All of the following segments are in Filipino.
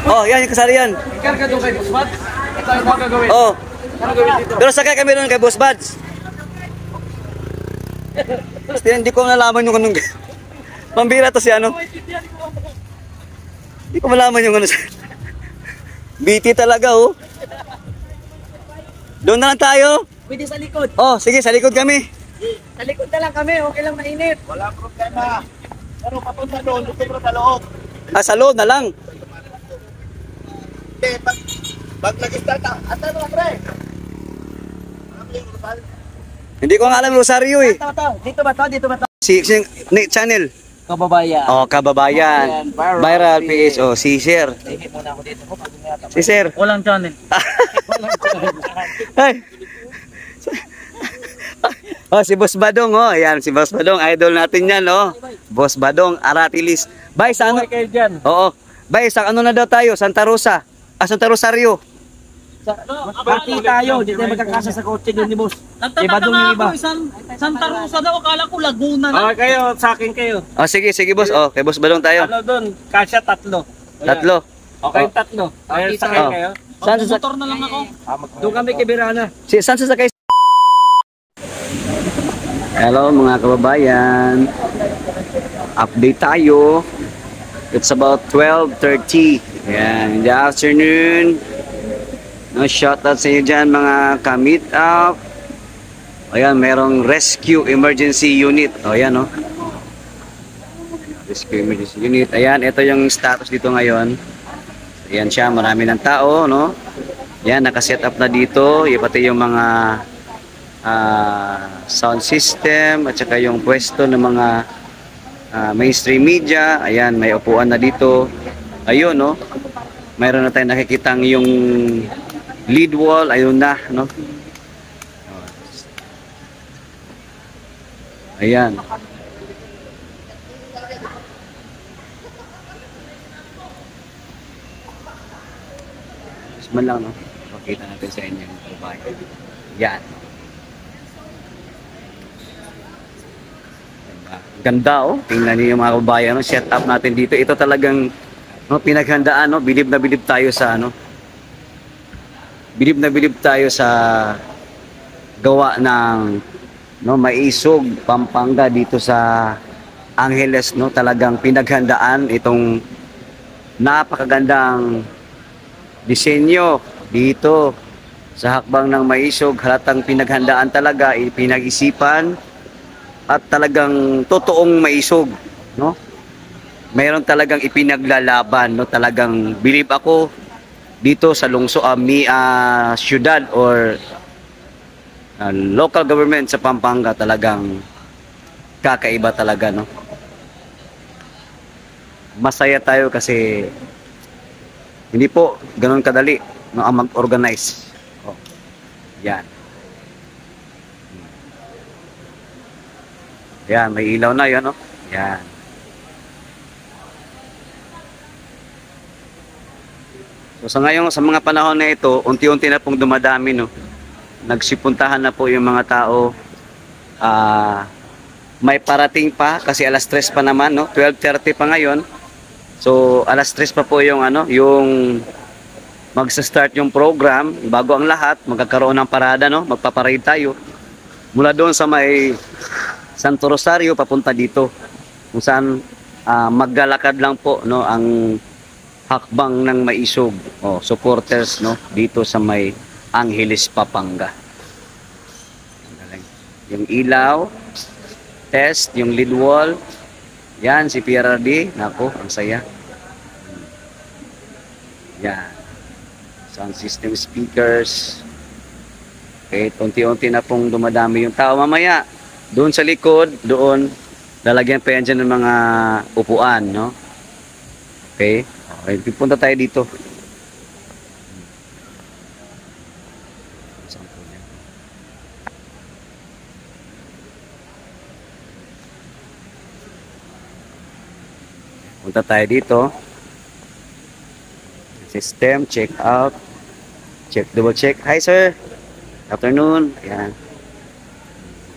Oh, yan yung kasali yan. Ikar ka doon kay Boss Mads? Ito ang gagawin. Oh. Ano gawin dito? Pero sakay kami doon kay Boss Buds. Basta hindi ko nalaman yung anong... Pambira to si ano. Hindi ko malaman yung ano. BT talaga oh. Doon na lang tayo. Pwede sa likod. Oh, sige, sa likod kami. Sa likod na lang kami, okay lang mainit. Wala problema. Pero papunta doon, dito sa loob. Ah, sa loob na lang. Pag nag-start ka, at ano pre? Hindi ko nga alam Rosario eh. Ito. Dito ba to? Dito ba to? Si channel. Kababayan. Oh, kababayan. Viral PH. Oh, si Sir. Tingin muna ako dito. Si Sir. Walang channel. Ay. Oh, si Boss Badong, oh. Ayan, si Boss Badong. Idol natin yan, oh. Boss Badong, Aratilis. Bay, sa ano? kayo dyan. Oo. Bay, sa ano na daw tayo? Santa Rosa. Ah, Santa Rosario. Party tayo. Dito tayo magkakasa sa kotse doon ni Boss. Iba doon yung iba. Santa Rosa daw, akala ko Laguna na. Okay kayo, sa akin kayo. Oh, sige, Boss. Oh, kay Boss Badong tayo. Ano doon? Kasya tatlo. Tatlo. Okay, Oh. tatlo. Ay, sakay Oh. kayo. Saan sa Motor na lang ako. Doon kami kay Birana. Saan sasakay? Hello mga kababayan. Update tayo. It's about 12:30. Ayan, in the afternoon. No, shoutout sa inyo dyan mga ka-meet up. Ayan, merong rescue emergency unit. O, ayan, no. Rescue emergency unit. Ayan, ito yung status dito ngayon. Ayan siya, marami ng tao, no. Ayan, nakaset up na dito. Yung pati yung mga sound system at saka yung pwesto ng mga mainstream media. Ayan, may upuan na dito. Ayun, no. Mayroon na tayong nakikitang yung lead wall. Ayun na, no. Ayan. Man lang, no. Makita natin sa inyo yung trabaho. Yan. Ganda, oh. Tingnan niyo yung mga kabayan, no. Set up natin dito. Ito talagang no, pinaghandaan, no. Bilib na bilib tayo sa ano. Bilib na bilib tayo sa gawa ng no, Maisog, Pampanga dito sa Angeles, no. Talagang pinaghandaan itong napakagandang disenyo dito sa hakbang ng Maisog. Halatang pinaghandaan talaga, pinag-isipan at talagang totoong Maisog, no. Mayroon talagang ipinaglalaban, no. Talagang believe ako dito sa lungsod syudad or local government sa Pampanga, talagang kakaiba talaga, no. Masaya tayo kasi hindi po ganoon kadali, no, ang mag-organize. Oh. Yan. Yan, may ilaw na 'yan, no. Yan. So sa ngayon, sa mga panahon na ito, unti-unti na pong dumadami, no. Nagsipuntahan na po yung mga tao. May parating pa kasi alas 3 pa naman, no. 12:30 pa ngayon. So alas 3 pa po yung ano, yung magsa-start yung program. Bago ang lahat, magkakaroon ng parada, no. Magpaparade tayo mula doon sa may Santo Rosario papunta dito. Kung saan maglalakad lang po, no, ang hakbang ng Maisog, supporters, no, dito sa may Angeles, Pampanga. Yung ilaw, test, yung lead wall. Yan, si PRD. Nako, ang saya. Yan. Sound system, speakers. Okay, unti-unti na pong dumadami yung tao. Mamaya, doon sa likod, doon, lalagyan pa yan dyan ng mga upuan, no? Okay. Okay, punta tayo dito. Punta tayo dito. System, check out. Check, double check. Hi sir. Afternoon. Ayan.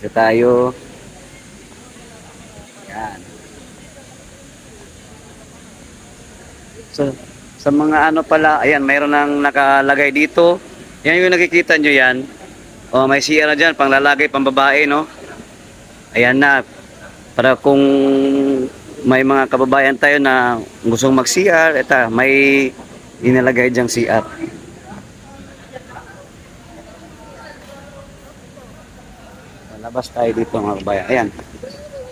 Dito tayo. Ayan. So, Sa mga ano pala, ayan, mayroon nang nakalagay dito. Yan yung nakikita nyo yan. O, may CR na dyan, pang lalagay, pang babae, no? Ayan na. Para kung may mga kababayan tayo na gustong mag-CR, eto, may inalagay dyang CR. Labas tayo dito mga kababayan. Ayan.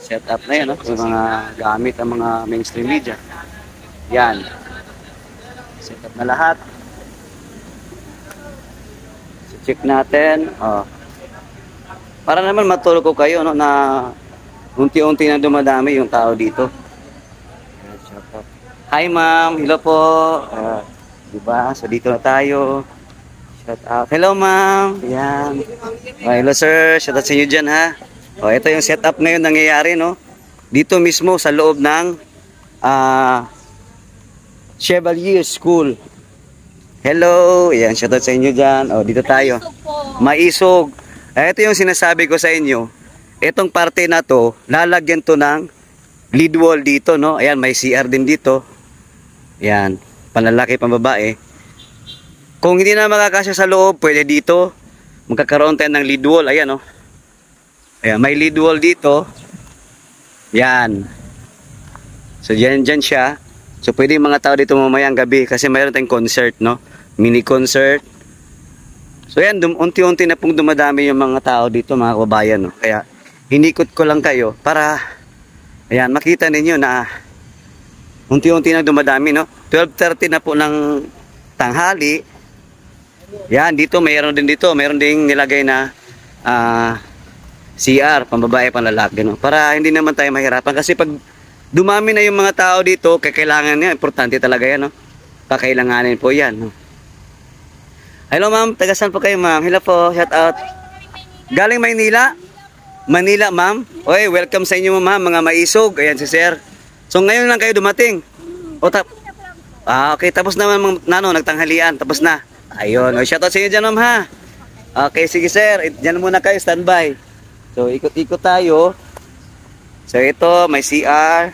Set up na yan, no? Yung mga gamit ang mga mainstream media. Yan. Set up na lahat. Check natin. Oh. Para naman matulog ko kayo, no, na unti-unti na dumadami yung tao dito. Hi ma'am, hello po. Diba? So dito na tayo. Shout out. Hello ma'am. Yan. Hello sir. Shout out sa inyo dyan ha. O, ito yung setup ngayon nangyayari, no? Dito mismo sa loob ng Chevalier School. Hello. Yan, shout out sa inyo dyan. O, dito tayo. Maisog. Ito yung sinasabi ko sa inyo. Itong parte na to, lalagyan to ng lead wall dito, no? Ayan, may CR din dito. Yan, panlalaki, pambabae. Kung hindi na makakasya sa loob, pwede dito. Magkakaroon tayo ng lead wall. Ayan, no? Ayan, may lead wall dito. Yan. So, dyan siya. So, pwede yung mga tao dito mamayang gabi kasi mayroon tayong concert, no? Mini concert. So, yan, unti-unti na pong dumadami yung mga tao dito, mga kababayan, no? Kaya, hinikot ko lang kayo para, ayan, makita ninyo na unti-unti na dumadami, no? 12:30 na po ng tanghali. Yan, dito, mayroon din dito. Mayroon ding nilagay na CR, pambabae, panlalaki, no? Para hindi naman tayo mahirapan. Kasi pag dumami na yung mga tao dito, kailangan niya, importante talaga yan, no? Kakailanganin po yan, no? Hello ma'am, taga saan po kayo ma'am? Hello po, shout out. Galing Maynila? Manila ma'am? Oy, welcome sa inyo ma'am, mga maisog. Ayan si sir. So ngayon lang kayo dumating? Okay, tapos naman nagtanghalian, tapos na. Ayun, shout out sa inyo dyan ma'am ha. Okay, sige sir, dyan muna kayo, standby. So ikot-ikot tayo. So ito, may CR.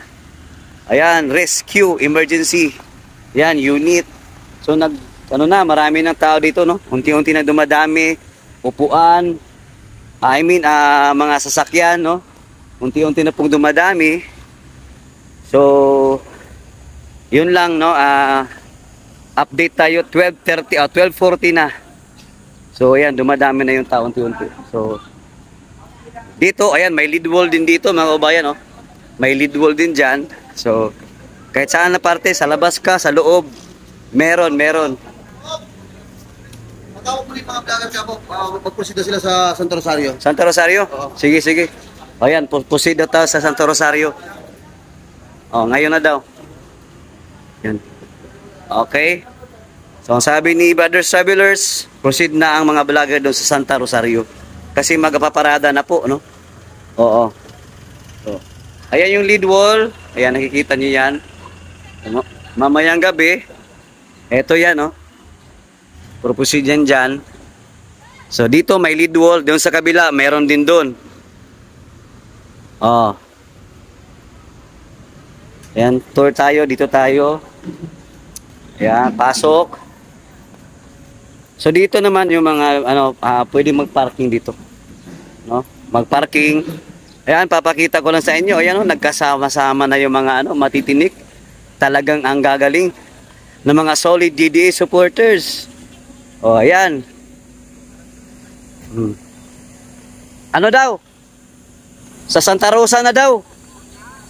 Ayan, rescue, emergency. Yan, unit. So marami ng tao dito, no? Unti-unti na dumadami. Upuan. Mga sasakyan, no? Unti-unti na pong dumadami. So, yun lang, no? Update tayo, 12:40 na. So, ayan, dumadami na yung tao unti-unti. So, dito, ayan, may lead wall din dito, mga kabayan, no? May lead wall din dyan. So, kahit saan na parte, sa labas ka, sa loob, meron. Matawag mo rin mga vlogger ka po, magproceed sila sa Santo Rosario. Santo Rosario? Oo. Sige. Ayan, proceed na tayo sa Santo Rosario. Ngayon na daw. Yan. Okay. So, ang sabi ni Brother Travelers, proceed na ang mga vlogger doon sa Santa Rosario. Kasi magpaparada na po, no? Oo. So, ayan yung lead wall. Ayan, nakikita niyo yan. Mamayang gabi, eto yan, no? Proceed yan dyan. So, dito may lead wall. Doon sa kabila, mayroon din doon. Ayan, tour tayo. Dito tayo. Ayan, pasok. So, dito naman yung mga, pwede mag-parking dito. No? Mag-parking. Ayan, papakita ko lang sa inyo. Ayan, nagkasama-sama na yung mga, matitinik. Talagang ang gagaling ng mga solid DDA supporters. Ayan. Ano daw? Sa Santa Rosa na daw.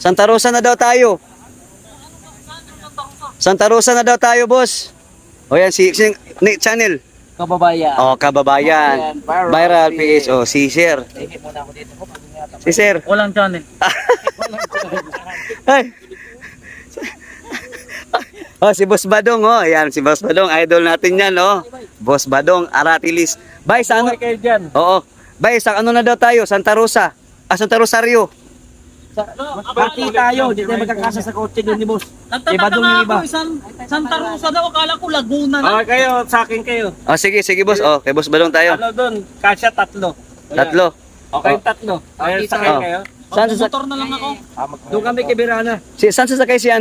Santa Rosa na daw tayo. Santa Rosa na daw tayo, boss. Yan, si Nick Channel. Kababayan. Kababayan. Viral PH. Si Sir. Si Sir. Walang channel. Ay. Si Boss Badong, ayan, si Boss Badong, idol natin yan, Boss Badong, Aratilis. Bay, sa ano? Kayo dyan. Oo. Bay, sa ano na daw tayo? Santa Rosa. Santa Rosario. Party tayo, di tayo magkakasa sa kotse doon ni boss. Iba Nagtataka doon nga yung iba. ako, Santa Rosa daw, akala ko Laguna na. Kayo, sa akin kayo. Sige, boss. Kay Boss Badong tayo. Doon, kasya tatlo. Tatlo. Okay, tatlo. Ayun, sakay kayo. Saan Motor na lang ako. Doon kami kay Birana. Saan sasakay si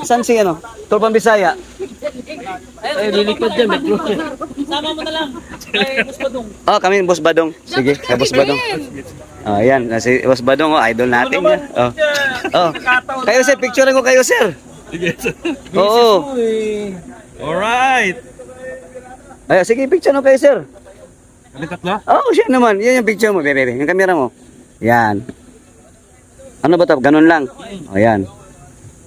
Saan si Tol Pambisaya? Ay, lilikod dyan, metro. Sama mo na lang. Ay, Boss Badong. Oh, kami Boss Badong. Sige, kay Boss Badong. Oh, yan. Si Boss Badong, oh, idol natin yan. Oh. Oh. Kayo sir, picturean ko kayo sir. Sige. Oo. Alright. Ay, sige, picture mo kayo sir. Kami tatlo? Oh, siya naman. Yan yung picture mo, bebe. Yung camera mo. Yan. Ano ba ito? Ganun lang. O, yan.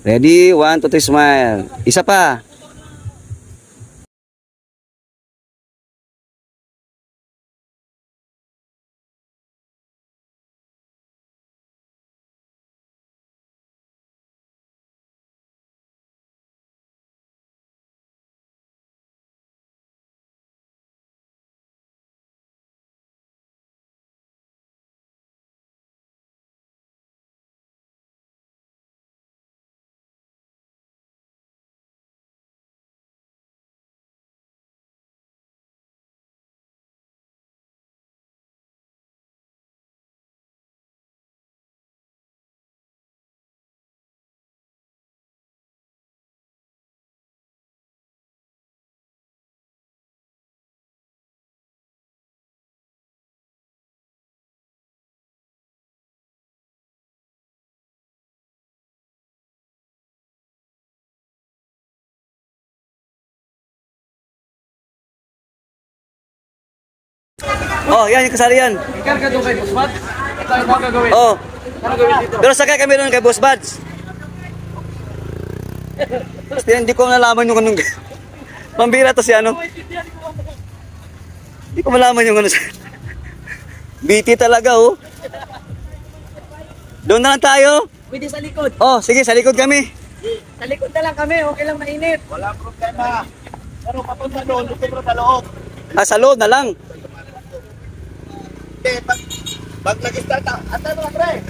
Ready? 1, 2, 3, smile. Isa pa. Oh, yan yung kasali yan. Ikarga doon kay Boss Bad. Ano ba gagawin? Oh. Ano gawin dito? Pero sakay kami doon kay Boss Buds. Basta hindi ko nalaman yung anong... Pambira to si ano. Hindi ko malaman yung ano. BT talaga oh. Doon na lang tayo. Pwede sa likod. Oh, sige, sa likod kami. Sa likod na lang kami, okay lang mainit. Wala problema. Pero papunta doon, gusto mo sa loob. Ah, sa loob na lang. Hindi, pag nag-start, ata mo, pre.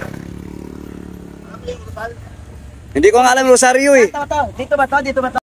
Hindi ko nga alam yung Rosario eh. Dito ba to? Dito ba to?